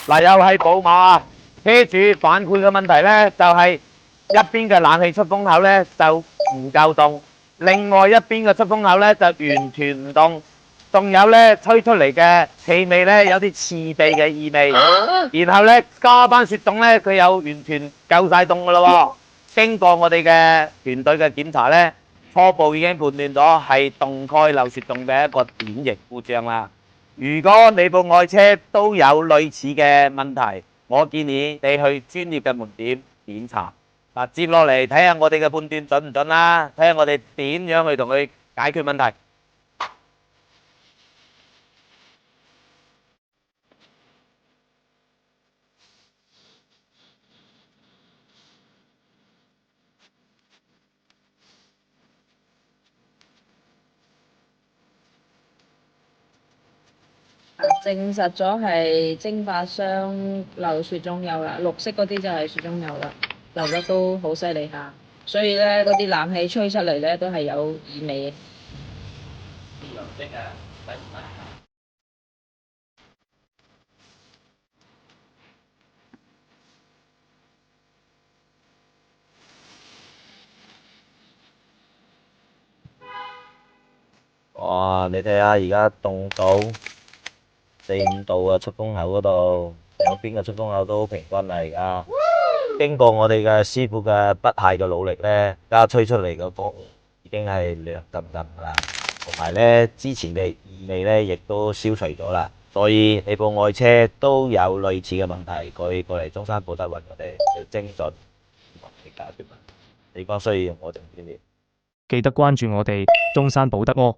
嗱，又係寶馬啊！車主反饋嘅問題咧，就係一邊嘅冷氣出風口咧就唔夠凍，另外一邊嘅出風口咧就完全唔凍，仲有咧吹出嚟嘅氣味咧有啲刺鼻嘅異味，然後咧加班雪凍咧佢又完全夠晒凍噶咯喎。經過我哋嘅團隊嘅檢查咧，初步已經判斷咗係凍開漏雪凍嘅一個典型故障啦。如果你部愛車都有類似嘅問題，我建議你去專業嘅門店檢查。嗱，接落嚟睇下我哋嘅判斷準唔準啦，睇下我哋點樣去同佢解決問題。證實咗係蒸發箱漏雪中有啦，綠色嗰啲就係雪中有啦，漏得都好犀利下，所以咧嗰啲冷氣吹出嚟咧都係有異味嘅。哇！你睇下而家凍到4、5度啊，出風口嗰度，兩邊嘅出風口都好平均啦而家。經過我哋嘅師傅嘅不懈嘅努力咧，而家吹出嚟嘅風已經係涼浸浸啦，同埋咧之前嘅異味咧亦都消除咗啦。所以你部愛車都有類似嘅問題，可以過嚟中山寶德揾我哋要精準幫你解決問題。地方需要用我哋專業。記得關注我哋中山寶德喎。